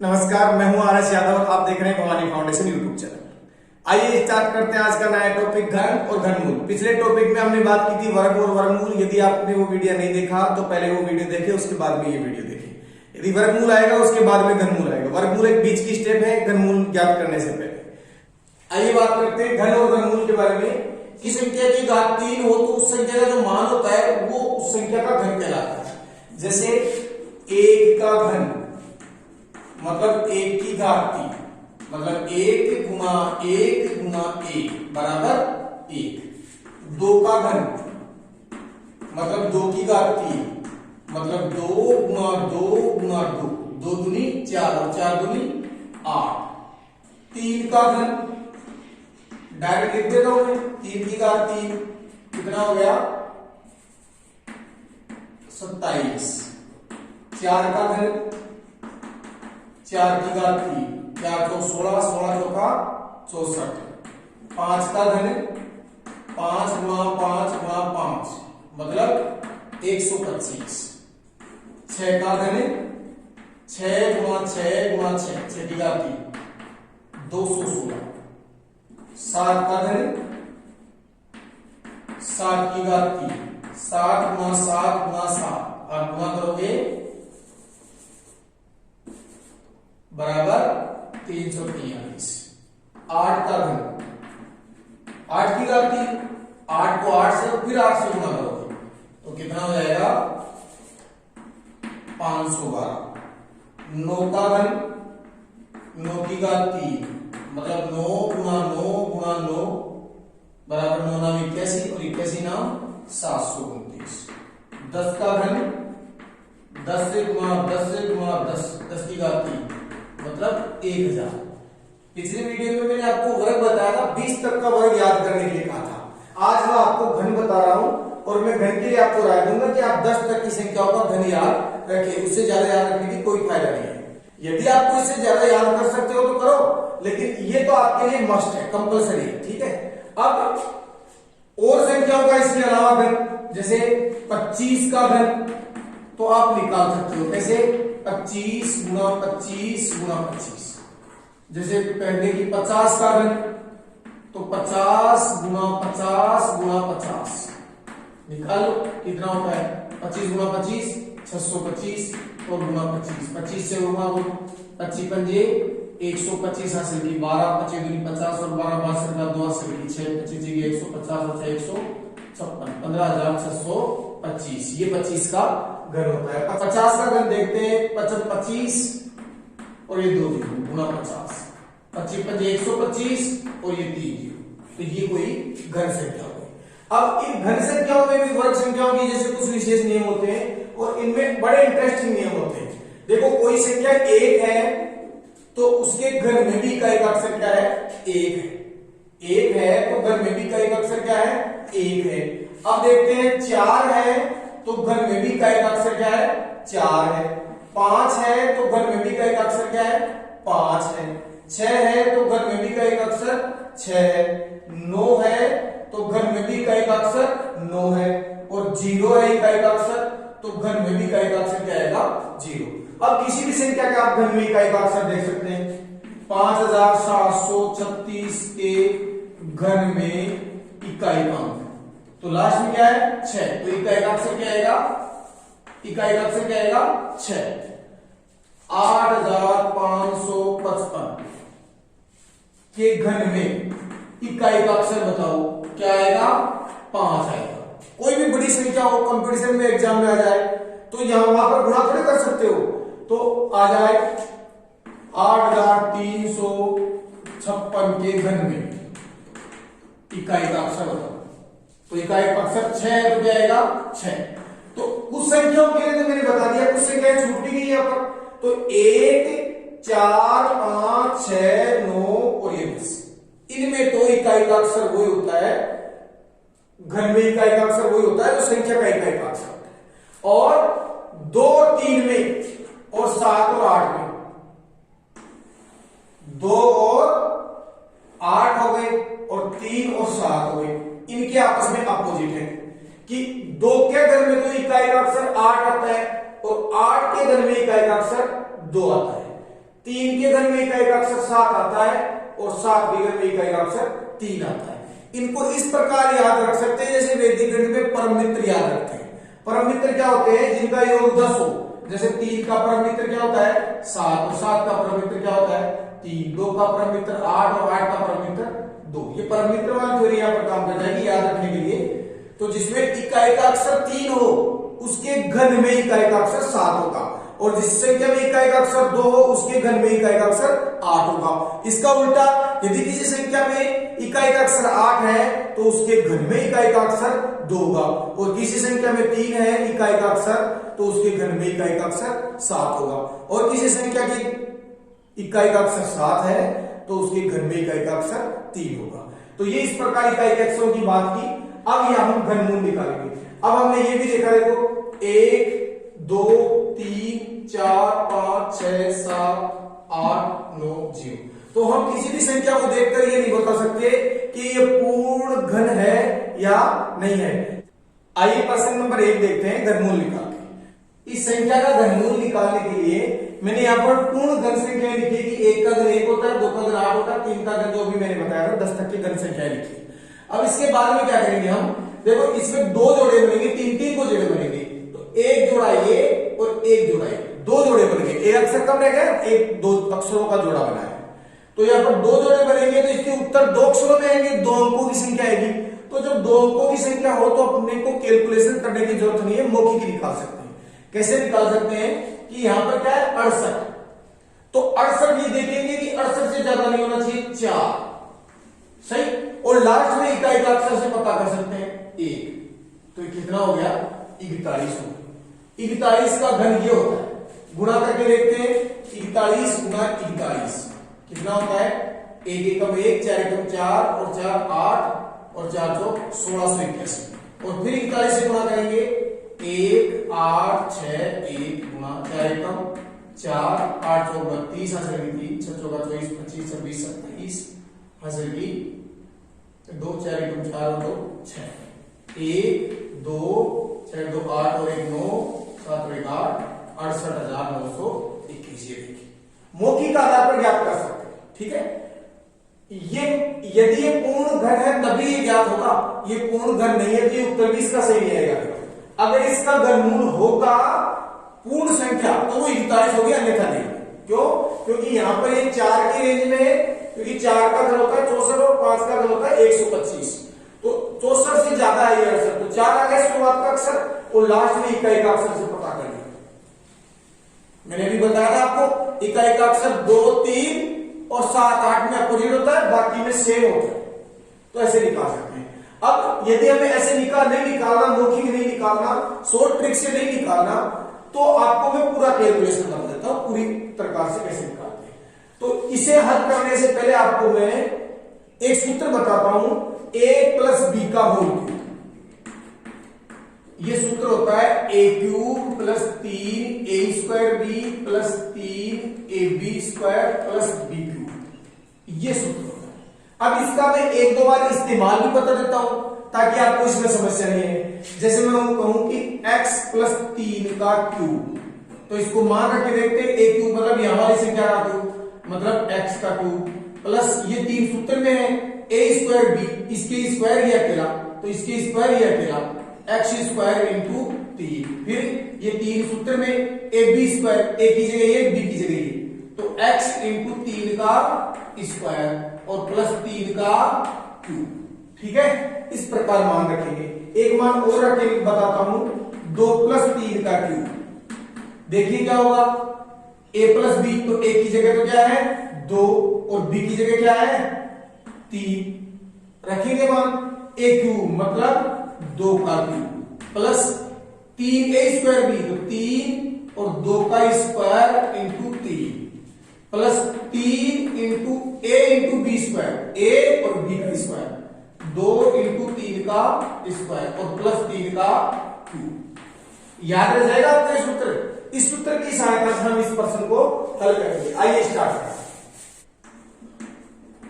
नमस्कार, मैं हूं आरएस यादव। आप देख रहे हैं भवानी फाउंडेशन यूट्यूब चैनल। आइए स्टार्ट करते हैं आज का नया टॉपिक, घन और घनमूल। पिछले टॉपिक में हमने बात की थी वर्ग और वर्गमूल। यदि आपने वो वीडियो नहीं देखा तो पहले वो वीडियो देखें, उसके बाद में ये वीडियो देखें। यदि वर्गमूल आएगा उसके बाद में घनमूल आएगा। वर्गमूल एक बीच की स्टेप है घनमूल ज्ञात करने से पहले। आइए बात करते हैं घन और घनमूल के बारे में। कि संख्या की घात 3 हो तो उस संख्या का जो मान होता है वो उस संख्या का घन कहलाता है। जैसे 1 का घन मतलब 1 की घात 3, मतलब 1 गुना 1 गुना 1 बराबर 1। 2 का घन मतलब 2 की घात 3, मतलब 2 गुना 2 गुना 2, 2 दूनी 4 और 4 दूनी 8। 3 का घन डायरेक्ट लिख देता हूं मैं, 3 की घात 3 कितना हो गया 27। 4 का घन 4 की घात 3, 4 तो 16, 16 चौका 64। 5 का घन 5 गुना 5 गुना 5 मतलब 125। 6 का घन 6 गुना 6 गुना 6, 6 की घात 3 216। 7 का घन 7 की घात 3, 7 गुना 7 गुना 7 आप गुना करोगे बराबर 343। 8 का घन 8 की घात 3, 8 को 8 से फिर 8 से गुना करोगे तो कितना हो जाएगा 512। 9 का घन 9 की घात 3 मतलब 9 गुना 9 गुना 9 बराबर 9 नाम 81 और 81 नाम 729। 10 का घन 10 से गुना 10 से गुना 10, 10 की घात 3 मतलब 1000। पिछले वीडियो में मैंने आपको वर्ग बताया था, 20 तक का वर्ग याद करने के लिए कहा था। आज मैं आपको घन बता रहा हूं और मैं घन के लिए आपको राय दूंगा कि आप 10 तक की संख्याओं का घन याद रखें। उससे ज्यादा याद रखने की कोई फायदा नहीं है। यदि आपको इससे ज्यादा याद कर सकते हो तो करो, लेकिन ये तो आपके लिए मस्ट है, कंपलसरी है। ठीक है। अब और संख्याओं का इसके अलावा घन, जैसे 25 का घन तो आप निकाल सकते हो। कैसे 25 गुना 25 गुना 25। जैसे पहले की 50 का घन तो 50 गुना 50 गुना 50 निकालो कितना होता है 25 गुना 25 625 और गुना 25, 25 से गुना 25 पंजे 125 हासिल की, 12 25 दूनी 50 और 12 62 का 2 हासिल की, 6 25 की 150 और 6 156 15,625। ये 25 का घन होता है। 50 का घन देखते हैं 25 और ये 2 गुना 50, 25 पंजे 125 और ये 3, तो ये कोई घन संख्या होगी। अब इन घन संख्याओं में भी वर्ग संख्याओं की जैसे कुछ विशेष नियम होते हैं और इनमें बड़े इंटरेस्टिंग नियम होते हैं। देखो कोई संख्या 1 है तो उसके घन में भी इकाई का अक्षर क्या है 1 है। 1 है तो घन में भी इकाई का अक्षर क्या है 1 है। अब देखते हैं 4 है तो घन में भी इकाई का अक्षर क्या है 4 है। 5 है तो घन में भी इकाई का अक्षर क्या है 5 है। 6 है तो घन में भी इकाई का अक्षर 6 है। 9 है तो घन में भी इकाई का अक्षर 9 है। और 0 है इकाई का अक्षर तो घन में भी इकाई का अक्षर क्या आएगा 0। अब किसी भी संख्या का आप घन में इकाई का अक्षर देख सकते हैं। 5736 के घन में इकाई का अंक तो लास्ट में क्या है 6, तो इकाई का अक्षर क्या आएगा इकाई का अक्षर क्या आएगा 6। 8555 के घन में इकाई का अक्षर बताओ क्या आएगा 5 आएगा। कोई भी बड़ी संख्या हो कंपटीशन में एग्जाम में आ जाए तो यहां वहां पर गुणा थोड़े कर सकते हो, तो आ जाए 8356 के घन में इकाई का अक्षर बताओ, तो इकाई का अक्षर 6 है तो क्या आएगा 6। तो कुछ संख्याओं के लिए तो मैंने बता दिया, कुछ संख्याएं छूट भी गई यहां पर। तो 1 4 5 6 9 और ये 10, इनमें तो इकाई का अक्षर वही होता है, घन में इकाई का अक्षर वही होता है जो संख्या का इकाई का अक्षर होता है। और 2 3 में और 7 और 8 में 2 और 8 हो गए और 3 और 7 हो गए, इनके आपस में अपोजिट है कि 2 के घन में तो इकाई का अक्षर 8 आता है और 8 के घन में इकाई का अक्षर 2 आता है। 3 के घन में इकाई का अक्षर 7 आता है और 7 के घन में इकाई का अक्षर 3 आता है। इनको इस प्रकार याद रख सकते हैं जैसे वैदिक गणित में परम मित्र याद रखते हैं। परम मित्र क्या होते हैं? जिनका योग 10 हो। जैसे 3 का परम मित्र क्या होता है? 7, और 7 का परम मित्र क्या होता है? 3, 2 का परम मित्र 8 और 8 का परम मित्र 2। ये परम मित्र वाली थ्योरी यहाँ पर काम कर जाएगी याद रखने के लिए। तो जिसमें इकाई का अक्षर 3 हो उसके घन में इकाई का अक्षर 7 होगा, और जिस संख्या में इकाई का अक्षर 2 हो उसके घन में इकाई का अक्षर 8 होगा। इसका उल्टा, यदि किसी संख्या में इकाई का अक्षर 8 है तो उसके घन में इकाई का अक्षर 2 होगा, और किसी संख्या में 3 है इकाई का अक्षर तो उसके घन में इकाई का अक्षर 7 होगा, और किसी संख्या की इकाई का अक्षर 7 है तो उसके घन में इकाई का अक्षर 3 होगा। तो ये इस प्रकार इकाई के अक्षरों की बात की। अब यहां हम घनमूल निकालेंगे। अब हमने ये भी देखा, देखो 1 2 3 4 5 6 7 8 9 0। तो हम किसी भी संख्या को देखकर ये नहीं बता सकते कि ये पूर्ण घन है या नहीं है। आइए प्रश्न नंबर 1 देखते हैं, घनमूल निकाल के। इस संख्या का घनमूल निकालने के लिए मैंने यहाँ पर पूर्ण घन संख्या लिखी कि 1 का घन 1 होता है, 2 का घन 8 होता है, 3 का घन जो भी मैंने बताया था 10 तक की घन संख्या लिखी। अब इसके बाद में क्या करेंगे हम, देखो इसमें 2 जोड़े बनेंगे, 3 को जोड़े बनेंगे। तो 1 जोड़ा ये और 1 जोड़ा ये, 2 जोड़े बन गए। एक अक्षर कम रह गया, एक 2 अक्षरों का जोड़ा बना है। तो यहाँ पर 2 जोड़े बनेंगे तो इसके उत्तर 2 अक्षरों में आएंगे, 2 अंकों की संख्या आएगी। तो जब 2 अंकों की संख्या हो तो अपने को कैलकुलेशन करने की जरूरत नहीं है, मौखिक निकाल सकते हैं। कैसे निकाल सकते हैं कि यहाँ पर क्या है 68, तो 68 ये देखेंगे कि 68 से ज्यादा नहीं होना चाहिए 4, सही। और लास्ट में इकाई का अक्षर से पता कर सकते हैं 1, तो कितना हो गया 41 हो गया। 41 का घन ये होता है, गुणा करके देखते हैं 41 गुणा 41 कितना होता है, 1 एकम 1, 4 एकम 4 और 4 8 और 4 चौक 1681। और फिर 41 से गुणा करेंगे 1 8 6 1 गुणा 4 एकम 4 8 चौक 32 हासिल की 6 चौका 24 25 26 27 हासिल की 2 4 एकम 4 और 2 6 1 2 6 2 8 और 1 9 7 और 1 8 68,921। ये देखिए मौखिक आधार पर ज्ञात कर सकते हैं, ठीक है। ये यदि ये पूर्ण घन है तभी ये ज्ञात होगा, ये पूर्ण घन नहीं है तो ये उत्तर भी इसका सही नहीं आएगा। अगर इसका घनमूल होगा पूर्ण संख्या तो वो 41 होगी, अन्यथा नहीं। क्यों? क्योंकि यहां पर ये 4 की रेंज में है, क्योंकि 4 का घन होता है 64 और 5 का घन होता है 125। तो 64 से ज्यादा है ये अक्षर, तो 4 आ गया शुरुआत का अक्षर और लास्ट में इकाई का अक्षर से पता कर लिया। मैंने भी बताया था आपको इकाई का अक्षर 2 3 और 7 8 में अपोजिट होता है, बाकी में सेम होता है। तो ऐसे निकाल सकते हैं। अब यदि हमें ऐसे नहीं निकालना, मौखिक नहीं निकालना, शॉर्ट ट्रिक से नहीं निकालना, तो आपको मैं पूरा कैलकुलेशन बता देता हूं पूरी प्रकार से कैसे निकालते हैं। तो इसे हल करने से पहले आपको मैं एक सूत्र बताता हूं, a प्लस बी का होल क्यूब। ये सूत्र होता है a cube plus 3 a square b plus 3 a b square plus b cube. ये सूत्र होता है। अब इसका मैं 1-2 बार इस्तेमाल भी बता देता हूं ताकि आपको इसमें समस्या नहीं है। जैसे मैं कहूं कि x प्लस 3 का क्यूब, तो इसको मान रख के देखते हैं। a क्यूब मतलब यहां वाली संख्या का क्यूब मतलब x का क्यूब प्लस ये 3 सूत्र में है a स्क्वायर बी, इसके स्क्वायर ये अकेला तो इसके स्क्वायर ये अकेला x स्क्वायर इंटू 3, फिर ये 3 सूत्र में ए बी स्क्वायर, a की जगह ये b की जगह ये, तो x इंटू 3 का स्क्वायर और प्लस 3 का क्यूब। ठीक है, इस प्रकार मान रखेंगे। एक मान और रख के बताता हूं, 2 प्लस 3 का क्यूब। देखिए क्या होगा, a प्लस बी, तो a की जगह तो क्या है 2 और b की जगह क्या है 3। रखेंगे मान a क्यूब मतलब 2 का cube plus 3 a square b, तो 3 और 2 का square into 3 plus 3 into a into b square, a और b का स्क्वायर, 2 इंटू 3 का स्क्वायर और प्लस 3 का क्यूब। याद रह जाएगा आपका सूत्र। इस सूत्र की सहायता से हम इस प्रश्न को हल करेंगे। आइए स्टार्ट करें।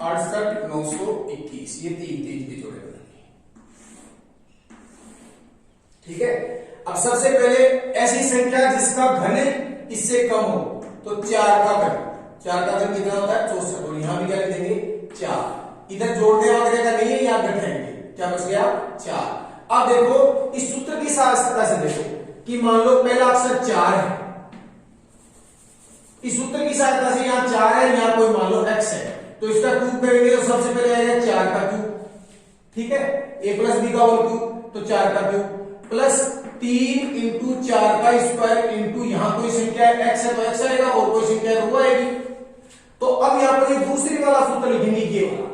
68,921 ये 3 के जोड़े बनेंगे। ठीक है, अब सबसे पहले ऐसी संख्या जिसका घन इससे कम हो, तो 4 का घन, 4 का घन कितना होता है 64 और यहाँ भी क्या लिख देंगे 4। इधर जोड़ने वगैरह का नहीं है, यहाँ घटाएंगे, क्या बच गया 4। अब देखो इस सूत्र की सहायता से देखो कि मान लो पहला अक्षर 4 है, इस सूत्र की सहायता से यहाँ 4 है, यहाँ कोई मान लो x है, तो इसका क्यूब करेंगे तो सबसे पहले आएगा 4 का क्यूब, ठीक है, a प्लस बी का होल क्यूब, तो 4 का क्यूब प्लस 3 इंटू 4 का स्क्वायर इंटू यहाँ कोई संख्या x है तो x आएगा और कोई संख्या है तो वो आएगी। तो अब यहाँ पर ये दूसरी वाला सूत्र लिखेंगे, ये वाला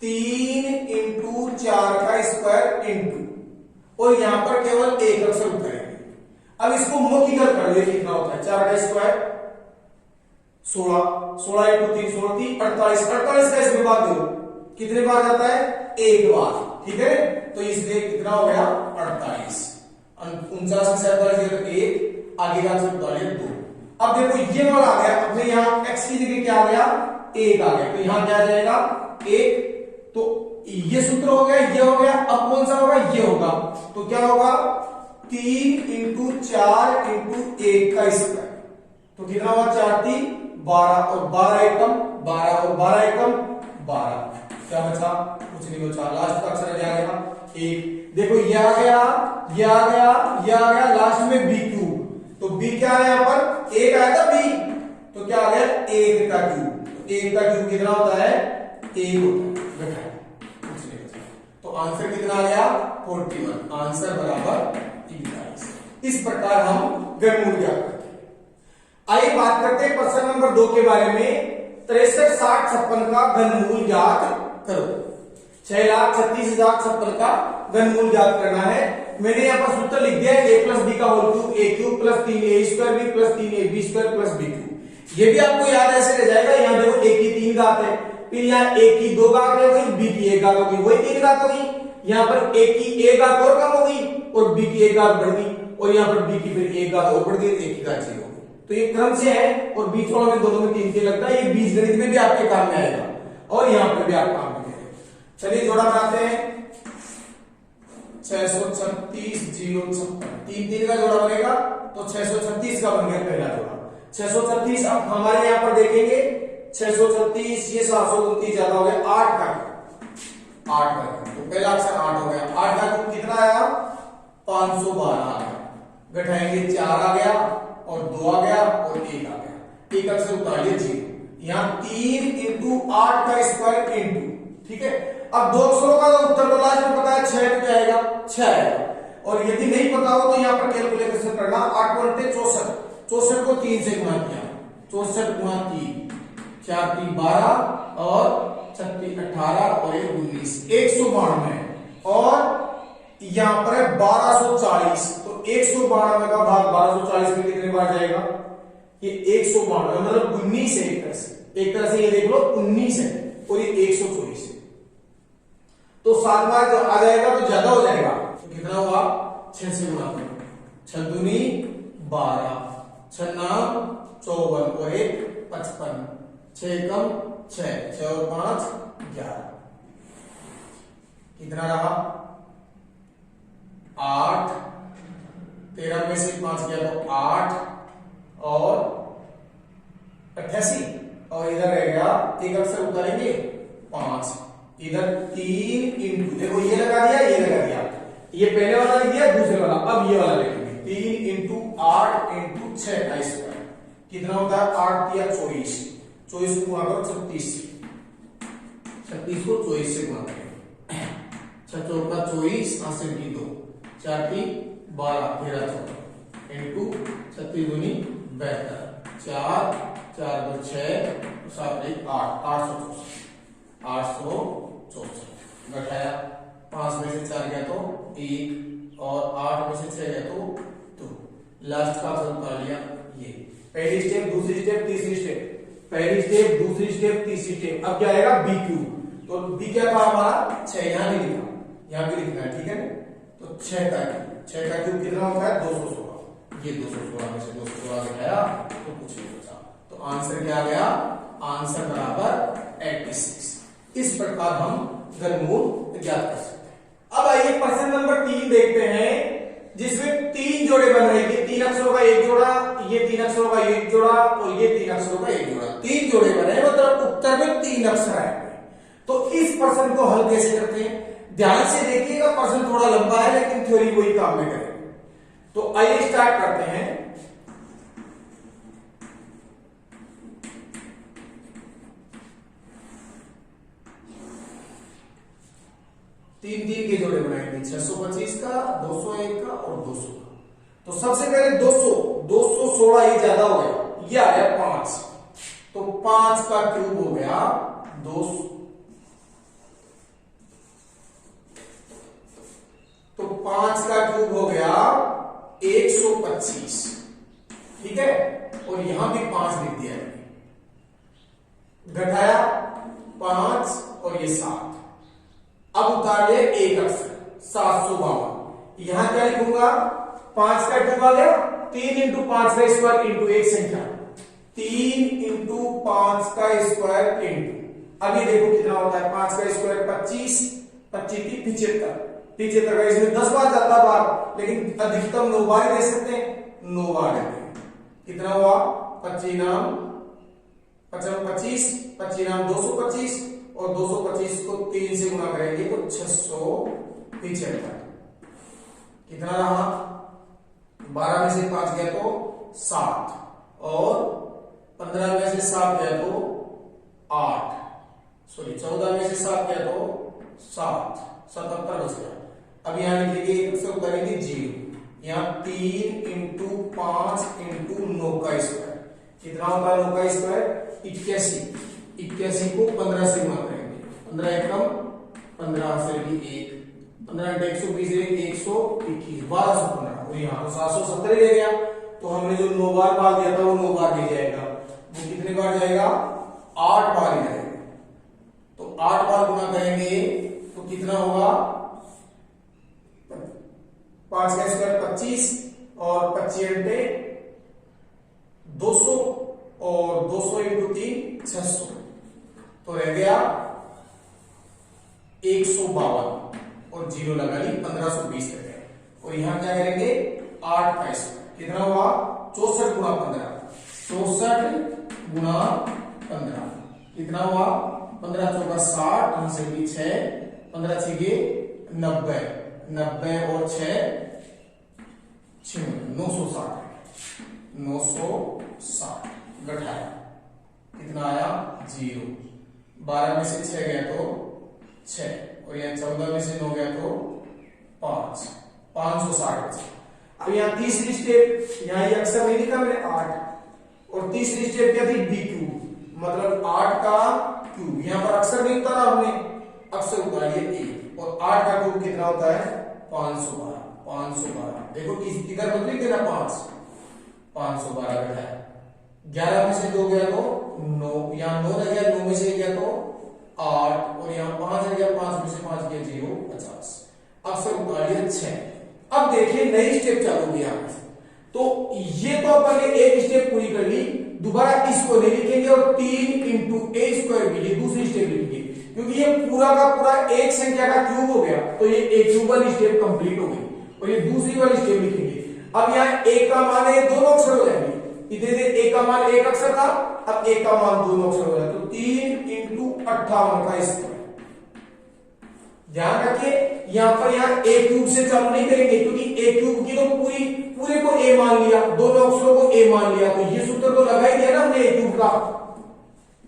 3 इंटू 4 का स्क्वायर इंटू और यहाँ पर केवल एक अक्षर उठाएंगे। अब इसको मौखिकल कर दिए, कितना होता है 4 का स्क्वायर 16, 16 इंटू 3 16 3 48, 48 का इसमें बात दो कितने बार जाता है एक बार, ठीक है, तो इसलिए कितना हो गया 48, 49 का 47 1, आगे का अक्षर डालिए 2। अब देखो ये वाला आ गया, अपने यहाँ x की जगह क्या आ गया 1 आ गया, तो यहाँ क्या आ जाएगा 1, तो ये सूत्र हो गया, ये हो गया। अब कौन सा होगा, ये होगा, तो क्या होगा 3 इंटू 4 इंटू 1 का स्क्वायर, तो कितना होगा 4 3 12 और 12 एकम 12 और 12 एकम 12, क्या बचा कुछ नहीं बचा, लास्ट का अक्षर क्या आएगा 1। देखो ये आ गया, ये आ गया, ये आ गया, लास्ट में b क्यूब, तो b क्या है यहाँ पर 1 आया था b, तो क्या आ गया 1 का क्यूब, तो 1 का क्यूब कितना होता है 1 होता है, कुछ नहीं बचा, तो आंसर कितना आ गया 41, आंसर बराबर 23। इस प्रकार हम घनमूल ज्ञात करते हैं। आइए बात करते हैं प्रश्न नंबर 2 के बारे में। 63 60 56 का घनमूल ज्ञात करो। 6,36,056 का घनमूल ज्ञात करना है। मैंने यहाँ पर सूत्र लिख दिया है a प्लस बी का whole cube a cube plus 3a square b plus 3ab square plus b cube. ये भी आपको याद ऐसे रह जाएगा। यहाँ देखो a की 3 घात है, फिर यहाँ a की 2 घात हो गई, b की 1 घात हो गई, वही 3 घात हो गई। यहाँ पर a की 1 घात और कम हो गई और b की 1 घात बढ़ गई और यहाँ पर b की फिर 1 घात और बढ़ गई, a की घात 0 हो गई। तो ये क्रम से है और बीच वालों में दोनों में 3 3 लगता है। ये बीजगणित में भी आपके काम में आएगा और यहाँ पर भी आप काम में आएगा। चलिए जोड़ा बनाते हैं। 636 0 56 3 3 का जोड़ा बनेगा तो 636 का बन गया पहला जोड़ा। 636 अब हमारे यहाँ पर देखेंगे 636 ये 729 ज्यादा हो गया 8 का 8 का तो पहला अक्षर 8 हो गया। 8 का क्यूब कितना आया 512 आ गया। घटाएंगे 4 आ गया और 2 आ गया और 1 आ गया। एक अक्षर उतार लिए 0। यहाँ 3 इंटू 8 का स्क्वायर इंटू, ठीक है। अब 2 अक्षरों का उत्तर तो लास्ट में पता है 6 तो क्या आएगा 6 आएगा। और यदि नहीं पता हो तो यहाँ पर कैलकुलेशन करना 8 × 64 64 को 3 से गुणा किया 64 गुणा 3 4 3 12 और 36 18 और 1 19 192 और यहाँ पर है 1240 तो 192 का भाग 1240 में कितने बार जाएगा ये 192 मतलब 19 है। एक तरह से ये देख लो 19 है और ये 124 है तो 7 बार जो आ जाएगा तो ज्यादा हो जाएगा तो कितना होगा 6 से गुणा करो 6 दूनी 12 6 नाम 54 और 1 55 6 कम 6 6 और 5 11 कितना रहा 8 13 में से 5 गया तो 8 और 88 और इधर रह गया एक अक्षर उतारेंगे 5 इधर 3 इंटू देखो ये लगा दिया ये लगा दिया ये पहले वाला लिख दिया दूसरे वाला अब ये वाला लिखेंगे 3 इंटू 8 इंटू 6 का स्क्वायर कितना होता है 8 या 24 24 को गुणा करो 36 36 को 24 से गुणा करेंगे 6 4 का 24 8 की 2 4 की 12 13 14 इंटू 36 दूनी 72 4 4 2 6 7 1 8 864 घटाया 5 में से 4 गया तो 1 और 8 में से 6 गया तो 2 लास्ट का आंसर उतार लिया ये पहली स्टेप दूसरी स्टेप तीसरी स्टेप पहली स्टेप दूसरी स्टेप तीसरी स्टेप अब क्या आएगा b क्यूब तो b क्या था हमारा 6 यहां भी लिखा यहां भी लिखना है ठीक है तो 6 का क्यूब कितना होता है 216 ये 216 में से 216 घटाया तो कुछ नहीं बचा तो आंसर क्या आ गया आंसर बराबर 86। इस प्रकार हम घनमूल ज्ञात कर सकते हैं। अब आइए प्रश्न नंबर 3 देखते हैं जिसमें 3 जोड़े बन रहे हैं 3 अक्षरों का एक जोड़ा ये 3 अक्षरों का एक जोड़ा और ये 3 अक्षरों का एक जोड़ा 3 जोड़े बने, मतलब उत्तर में 3 अक्षर आएंगे। तो इस प्रश्न को हल कैसे करते हैं, ध्यान से देखिएगा, प्रश्न थोड़ा लंबा है लेकिन थ्योरी वही काम में करेंगे। तो आइए स्टार्ट करते हैं। तीन के जोड़े बनाएंगे, 625 का, 201 का और 200 का। तो सबसे पहले 216 ये ज्यादा हो गया, ये आ गया 5, तो 5 का क्यूब हो गया 200, तो 5 का क्यूब हो गया 125, ठीक है। और यहां भी 5 लिख दिया, घटाया 5 और ये 7, अब उतार लिया एक अक्षर 752। यहां क्या लिखूंगा, 5 का क्यूब आ गया 3 इंटू 5 का स्क्वायर इंटू एक संख्या, 3 इंटू 5 का स्क्वायर इंटू, अभी देखो कितना होता है, 5 का स्क्वायर 25, 25 की 75 का, इसमें 10 बार जाता है बार, लेकिन अधिकतम 9 बार दे सकते हैं, 9 बार देते हैं। कितना हुआ, 25 नाम 25, 25 नाम 225, और 225 को 3 से गुणा करेंगे तो 675। कितना रहा, 12 में से 5 गया तो 7, और 15 में से 7 गया तो 8, सॉरी 14 में से 7 गया तो 7, 77 बच गया। अब यहां लिखेंगे एक अक्षर करेंगे 0, यहां 3 इंटू 5 इंटू 9 का स्क्वायर, कितना होता है 9 का स्क्वायर 81 को 15 से गुणा करेंगे, 15 एकम 15 से 1, 15 इंटू 120 121, 1215, और यहाँ तो 770 ले गया। तो हमने जो 9 बार डाल दिया था वो 9 बार ले जाएगा, वो कितने बार जाएगा, 8 बार ही जाएगा। तो 8 बार गुणा करेंगे तो कितना होगा, 5 का स्क्वायर 25, और 25 इंटे 200, और 200 इंटू 3 600, तो रह गया 152, और 0 लगा ली, 1520 रह गया। और यहां क्या करेंगे, 8 का स्क्वायर, कितना हुआ 64 गुणा 15, 64 गुणा 15, कितना हुआ 15 चौका 60, यहां से भी 6, 15 छे 90, 90 और 6 960, 960 घटाया, कितना आया 0, 12 में से 6 गया तो 6, और यहाँ 14 में से 9 गया तो 5, 560 बचे। अब यहाँ तीसरी स्टेप, यहाँ ये अक्षर नहीं लिखा मैंने 8, और तीसरी स्टेप क्या थी, b क्यूब, मतलब 8 का क्यूब, यहाँ पर अक्षर नहीं उतारा हमने, अक्षर उतारिए 1, और 8 का क्यूब कितना होता है 512, 512। देखो इधर मत लिख देना 512 घटाया, 11 में से 2 गया तो 9, यहाँ 9 रह गया, 9 में से गया तो 8, और यहाँ 5 रह गया, 5 में से 5 गया 0, 50, अक्षर उतारिए 6। अब देखिए नई स्टेप चालू हुई यहाँ पे, तो ये तो अपन ने एक स्टेप पूरी कर ली, दोबारा इसको नहीं लिखेंगे, और 3 इंटू ए स्क्वायर भी, ये दूसरी स्टेप लिखेंगे, क्योंकि ये पूरा का पूरा एक संख्या का क्यूब हो गया, तो ये एक क्यूब वाली स्टेप कंप्लीट हो गई, और ये दूसरी वाली स्टेप लिखेंगे। अब यहाँ एक का मान है, दोनों अक्षर हो जाएंगे, इधर एक का मान एक अक्षर था, अब एक का मान दोनों अक्षर हो जाए, तो 3 इंटू 58 का स्क्वायर। ध्यान रखिए यहां पर यहाँ ए क्यूब से चालू नहीं करेंगे, क्योंकि ए क्यूब की तो पूरे को ए मान लिया, दोनों अक्षरों को ए मान लिया, तो ये सूत्र तो लगा ही दिया ना हमने ए क्यूब का,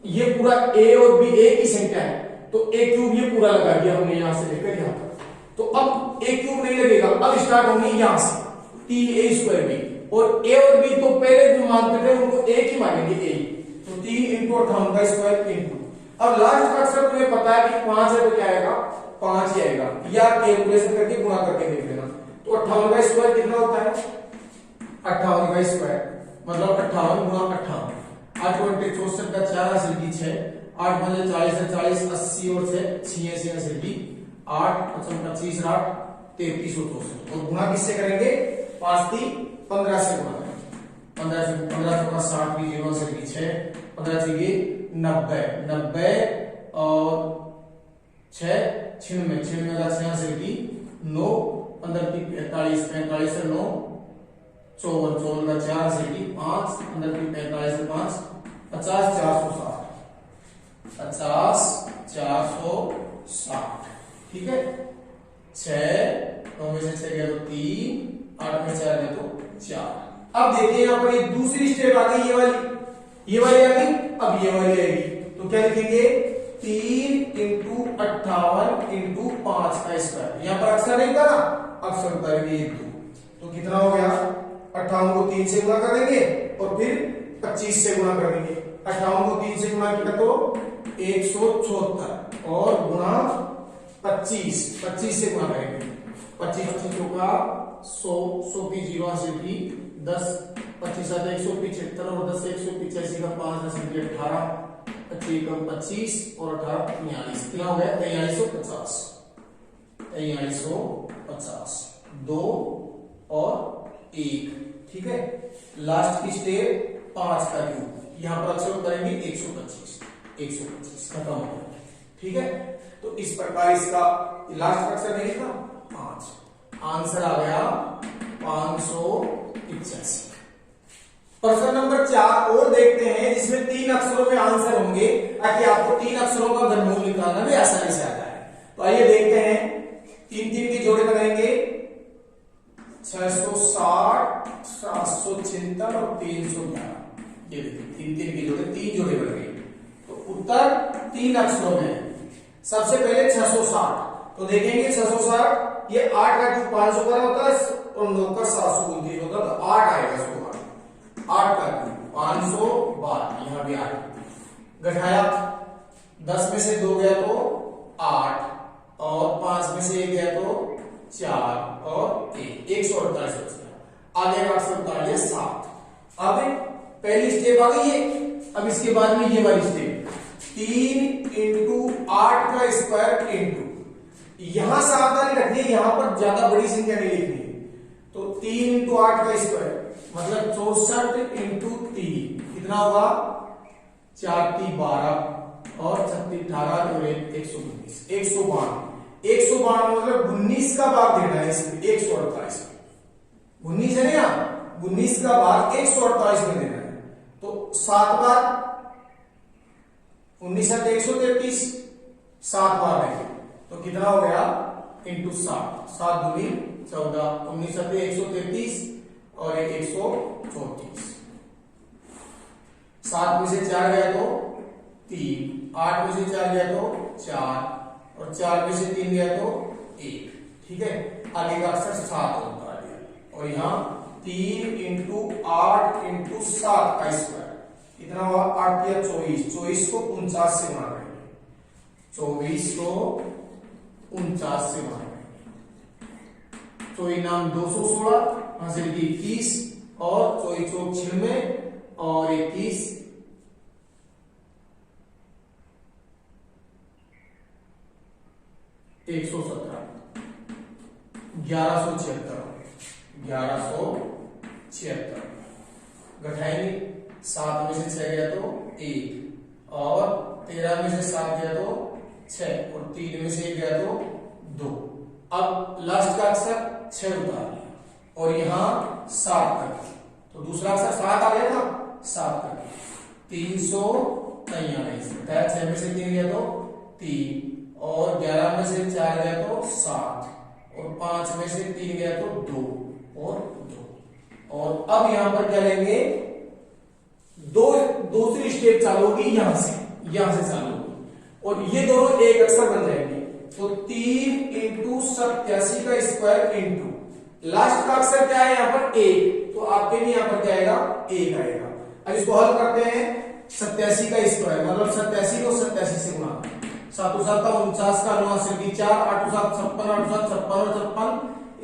ये पूरा ए और बी एक ही संख्या है, तो ए क्यूब ये पूरा लगा दिया हमने यहां से लेकर यहां तक। तो अब ए क्यूब नहीं लगेगा, अब स्टार्ट होंगे यहां से 3a स्क्वायर बी, और ए और बी तो पहले जो मानते थे उनको एक ही मानेंगे ए, तो 3 इंटू 58 का स्क्वायर इंटू, अब लास्ट का अक्षर तुम्हें पता है कि 5 है तो क्या आएगा 5 ही आएगा, या कैलकुलेशन करके गुणा करके देख लेना। तो 58 का स्क्वायर कितना होता है, 58 का स्क्वायर मतलब 58 गुणा 58, 8 घंटे 64 का 4 असल की 6, 8 बजे 40 है 40, 80 और 6 86 असल की 8, 25 8 3364, और गुणा किससे करेंगे 5 3 15 से गुणा करेंगे, 15 से 15 चौका 60 की 0 असल की 6, 15 से 90 90 और 6 96 का 6 असल की 9, 15 की 45 45 से 9 54 54 का 4 असल की 5, 15 की 45 से 5 50 460, 50 460, ठीक है। 6 9 में से 6 गया तो 3, 8 में 4 गया तो 4। अब देखिए यहाँ पर एक दूसरी स्टेप आ गई, ये वाली आ गई। अब ये वाली आएगी तो क्या लिखेंगे, 3 इंटू 58 इंटू 5 का स्क्वायर। यहाँ पर अक्षर नहीं था ना, अक्षर उतारेंगे ये 2, तो कितना हो गया, 58 को 3 से गुणा कर देंगे और फिर 25 से गुणा कर देंगे। 58 को 3 से गुणा किया तो 174 और गुणा 25 से गुणा करेंगे। 25 चौका 100 की 0 हासिल की 10, 25 7 175 और 10 185 का 5 हासिल की 18, 25 और 18 43, कितना हो गया 4350। 4350 2 और 1, ठीक है। लास्ट की स्टेप 5 का क्यूब, यहां पर अक्षर करेंगे 125 खत्म हो गया, ठीक है। तो इस प्रकार इसका लास्ट अक्षर नहीं था 5, आंसर आ गया 585। प्रश्न नंबर 4 और देखते हैं जिसमें 3 अक्षरों में आंसर होंगे, ताकि आपको 3 अक्षरों का घनमूल निकालना भी आसानी से आता है। तो आइए देखते हैं, 3 की जोड़े बनाएंगे, 660 776 और 311। ये देखिए 3 की जोड़े, 3 जोड़े बन गई। तो उत्तर 3 अक्षरों में। सबसे पहले 660, तो देखेंगे 660 ये 8 का क्यूब 500 का होता है और 9 का 729 होता है, तो 8 आएगा इसको। 8 का क्यूब 512, यहां भी 8 घटाया, 10 में से 2 गया तो 8 और 5 में से 1 गया तो 4 और 1, 148 बच गया। आगे का अक्षर उतार लिया 7। अब पहली स्टेप आ गई है। अब इसके बाद में ये वाली स्टेप 3 इंटू 8 का स्क्वायर इंटू, यहां सावधानी रखनी है, यहां पर ज्यादा बड़ी संख्या नहीं लिखनी है। तो 3 इंटू 8 का स्क्वायर मतलब 64 इंटू 3, कितना होगा 4 3 12 और 36 18 और 119, 192 मतलब 19 का भाग देना है इसमें 148 में। 19 है ना यहाँ, 19 का भाग 148 में देना है। तो 7 बार 19 7 133, 7 बार है तो कितना हो गया इंटू 7, 7 दूनी 14, 19 7 133 और 134। 7 में से 4 गया तो 3, 8 में से 4 गया तो 4 और 4 में से 3 गया तो 1, ठीक है। आगे का अक्षर 7 होता है और यहाँ 3 इंटू 8 इंटू 7 का स्क्वायर कितना हुआ 8 या 24, 24 को 49 से गुणा करेंगे, 24 को 49 से गुणा करेंगे। 24 नाम 216 हासिल की 21 और 24 चौक 96 और 21 117, 1176 घटाएंगे। 7 में से 6 गया तो 1 और 13 में से 7 गया तो 6 और 3 में से 1 गया तो 2। अब लास्ट का अक्षर 6 उतार लिया और यहां 7 कर, तो दूसरा अक्षर 7 आ गया था, 7 कर 343 बताया। 6 में से 3 गया तो 3 और 11 में से 4 गया तो 7 और 5 में से 3 गया तो 2 और 2। और अब यहां पर क्या लेंगे, दूसरी स्टेप चालू होगी, यहां से चालू होगी और ये दोनों एक अक्षर बन जाएंगे। तो 3 इंटू 87 का स्क्वायर इंटू लास्ट का अक्षर क्या है यहाँ पर 1, तो आपके भी यहाँ पर क्या आएगा 1 आएगा। अब इसको हल करते हैं, 87 का स्क्वायर मतलब 87 को 87 से गुणा, 7 7 का 49 का 9 हासिल की 4, 8 7 56, 8 7 56 और 56,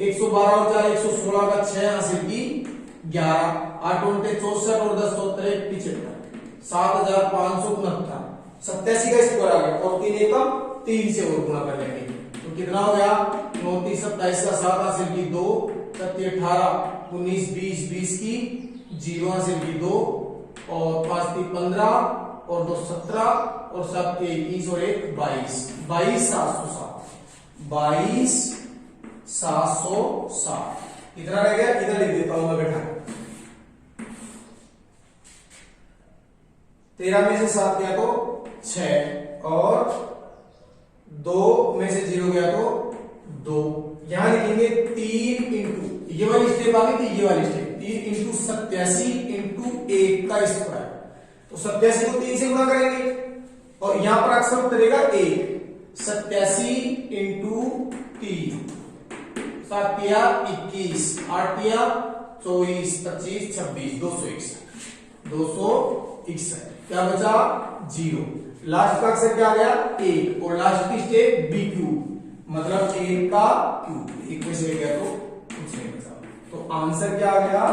112 और 4 116 का 6 हासिल की 11, 8 उनटे 64 और 10 73 75, 7569। 87 का स्क्वायर आ गया और 3 एकम 3 से और गुणा कर लेंगे तो कितना हो गया 29 27 का 7 हासिल की 2, 7 18 19 20 20 की 0 हासिल की 2 और 5 3 15 और 2 17 और 7 21 और 1 22, 22 760 कितना रह गया, इधर लिख देता हूं मैं बेटा। 13 में से 7 गया तो 6 और 2 में से 0 गया तो 2। यहां लिखेंगे 3 इंटू ये वाली स्टेप आ गई थी, ये वाली स्टेप 3 इंटू 87 इंटू 1 का स्क्वायर। तो 87 को 3 से गुणा करेंगे और यहां पर अक्सर उतरेगा 1। 87 इंटू 3, 7 या 21, 8 या 24, 25, 26, 261। क्या बचा 0। लास्ट का अक्सर क्या आ गया 1 और लास्ट की स्टेप बी क्यूब मतलब 1 का क्यूब। 1 में से गया तो कुछ नहीं बचा। तो आंसर क्या आ गया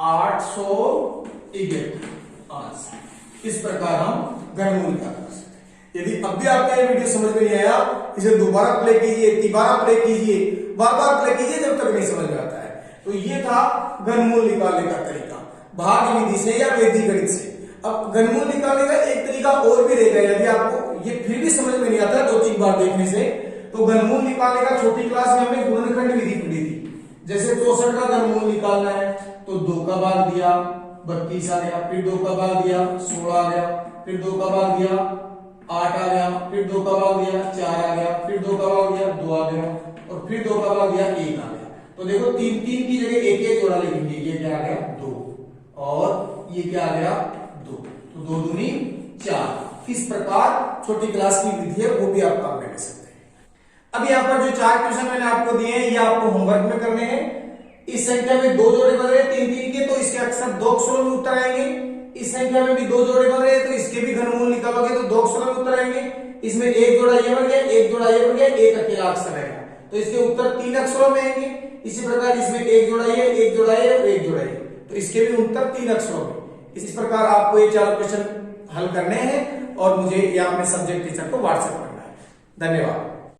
811 आंसर। इस प्रकार हम घनमूल निकाल सकते हैं। यदि अब भी आपका ये वीडियो समझ में नहीं आया, इसे दोबारा प्ले कीजिए, तिबारा प्ले कीजिए, बार बार प्ले कीजिए जब तक नहीं समझ में आता है। तो ये था घनमूल निकालने का तरीका भाग विधि से या वैदिक गणित से। अब घनमूल निकालने का एक तरीका और भी रहेगा, यदि आपको ये फिर भी समझ में नहीं आता 2-3 बार देखने से, तो घनमूल निकालने का छोटी क्लास में हमने गुणनखंड विधि पढ़ी थी। जैसे 64 का घनमूल निकालना है तो 2 का भाग दिया 32 आ गया, फिर 2 का भाग दिया 16 आ गया, फिर 2 का भाग दिया 8 आ गया, फिर 2 का भाग दिया 4 आ गया, फिर 2 का भाग दिया 2 आ गया और फिर 2 का भाग दिया 1 आ गया। तो देखो 3 की जगह 1 जोड़ा लिखेंगे। ये क्या आ गया 2 और ये क्या आ गया 2, तो 2 दूनी 4। इस प्रकार छोटी क्लास की विधि है, वो भी आप काम में ले सकते हैं। अब यहाँ पर जो 4 क्वेश्चन मैंने आपको दिए हैं ये आपको होमवर्क में करने हैं। इस संख्या में 2 जोड़े बन रहे हैं 3 के, तो इसके अक्सर 2 अक्षरों में उत्तर आएंगे। इस संख्या में भी 2 जोड़े बन रहे हैं तो इसके भी घनमूल निकालोगे तो 2 अक्षरों में उत्तर आएंगे। इसमें 1 जोड़ा ये बन गया, 1 जोड़ा ये बन गया, 1 अकेला अक्षर रहेगा तो इसके उत्तर 3 अक्षरों में आएंगे। इसी प्रकार इसमें 1 जोड़ा ये, 1 जोड़ा ये और 1 जोड़ा ये, तो इसके भी उत्तर 3 अक्षरों में। इस प्रकार आपको ये 4 क्वेश्चन हल करने हैं और मुझे ये अपने सब्जेक्ट टीचर को व्हाट्सएप करना है। धन्यवाद।